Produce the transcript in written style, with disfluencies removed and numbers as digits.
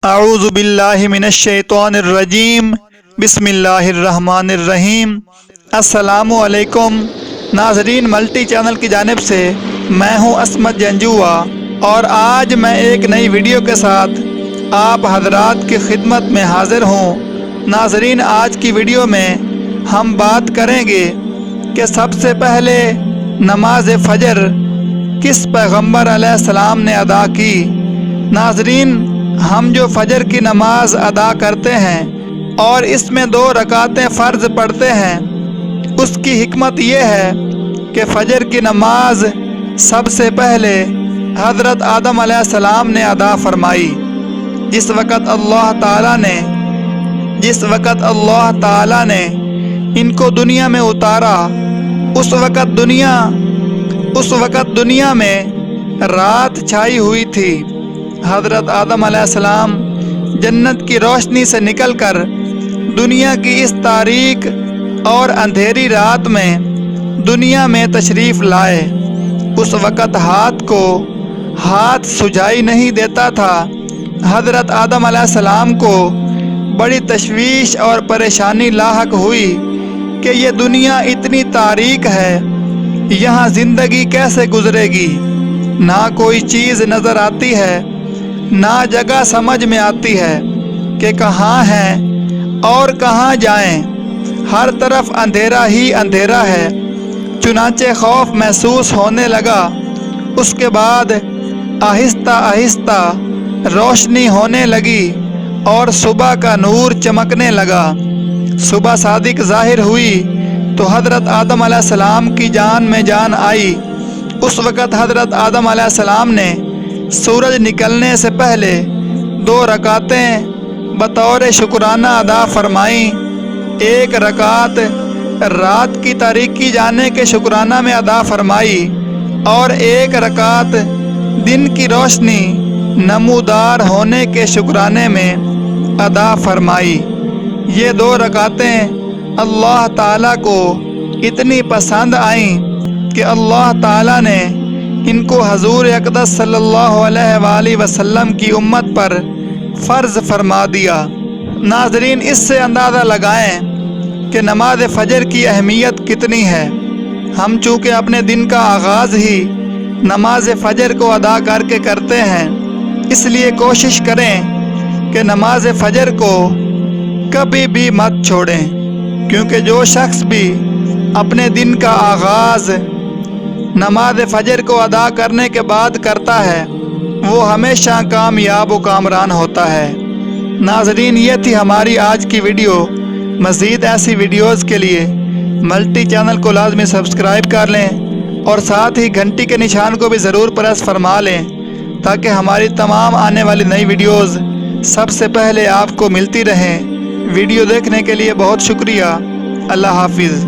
اعوذ باللہ من الشیطان الرجیم بسم اللہ الرحمن الرحیم۔ السلام علیکم ناظرین، ملٹی چینل کی جانب سے میں ہوں عصمت جنجوعہ اور آج میں ایک نئی ویڈیو کے ساتھ آپ حضرات کی خدمت میں حاضر ہوں۔ ناظرین، آج کی ویڈیو میں ہم بات کریں گے کہ سب سے پہلے نماز فجر کس پیغمبر علیہ السلام نے ادا کی۔ ناظرین، ہم جو فجر کی نماز ادا کرتے ہیں اور اس میں 2 رکعتیں فرض پڑھتے ہیں، اس کی حکمت یہ ہے کہ فجر کی نماز سب سے پہلے حضرت آدم علیہ السلام نے ادا فرمائی۔ جس وقت اللہ تعالی نے ان کو دنیا میں اتارا، اس وقت دنیا میں رات چھائی ہوئی تھی۔ حضرت آدم علیہ السلام جنت کی روشنی سے نکل کر دنیا کی اس تاریک اور اندھیری رات میں دنیا میں تشریف لائے۔ اس وقت ہاتھ سجائی نہیں دیتا تھا۔ حضرت آدم علیہ السلام کو بڑی تشویش اور پریشانی لاحق ہوئی کہ یہ دنیا اتنی تاریک ہے، یہاں زندگی کیسے گزرے گی؟ نہ کوئی چیز نظر آتی ہے، نہ جگہ سمجھ میں آتی ہے کہ کہاں ہیں اور کہاں جائیں۔ ہر طرف اندھیرا ہی اندھیرا ہے۔ چنانچہ خوف محسوس ہونے لگا۔ اس کے بعد آہستہ آہستہ روشنی ہونے لگی اور صبح کا نور چمکنے لگا۔ صبح صادق ظاہر ہوئی تو حضرت آدم علیہ السلام کی جان میں جان آئی۔ اس وقت حضرت آدم علیہ السلام نے سورج نکلنے سے پہلے 2 رکعتیں بطور شکرانہ ادا فرمائیں۔ 1 رکعت رات کی تاریکی جانے کے شکرانہ میں ادا فرمائی اور 1 رکعت دن کی روشنی نمودار ہونے کے شکرانے میں ادا فرمائی۔ یہ 2 رکعتیں اللہ تعالیٰ کو اتنی پسند آئیں کہ اللہ تعالیٰ نے ان کو حضور اقدس صلی اللہ علیہ وآلہ وسلم کی امت پر فرض فرما دیا۔ ناظرین، اس سے اندازہ لگائیں کہ نماز فجر کی اہمیت کتنی ہے۔ ہم چونکہ اپنے دن کا آغاز ہی نماز فجر کو ادا کر کے کرتے ہیں، اس لیے کوشش کریں کہ نماز فجر کو کبھی بھی مت چھوڑیں، کیونکہ جو شخص بھی اپنے دن کا آغاز نماز فجر کو ادا کرنے کے بعد کرتا ہے، وہ ہمیشہ کامیاب و کامران ہوتا ہے۔ ناظرین، یہ تھی ہماری آج کی ویڈیو۔ مزید ایسی ویڈیوز کے لیے ملٹی چینل کو لازمی سبسکرائب کر لیں اور ساتھ ہی گھنٹی کے نشان کو بھی ضرور پریس فرما لیں تاکہ ہماری تمام آنے والی نئی ویڈیوز سب سے پہلے آپ کو ملتی رہیں۔ ویڈیو دیکھنے کے لیے بہت شکریہ۔ اللہ حافظ۔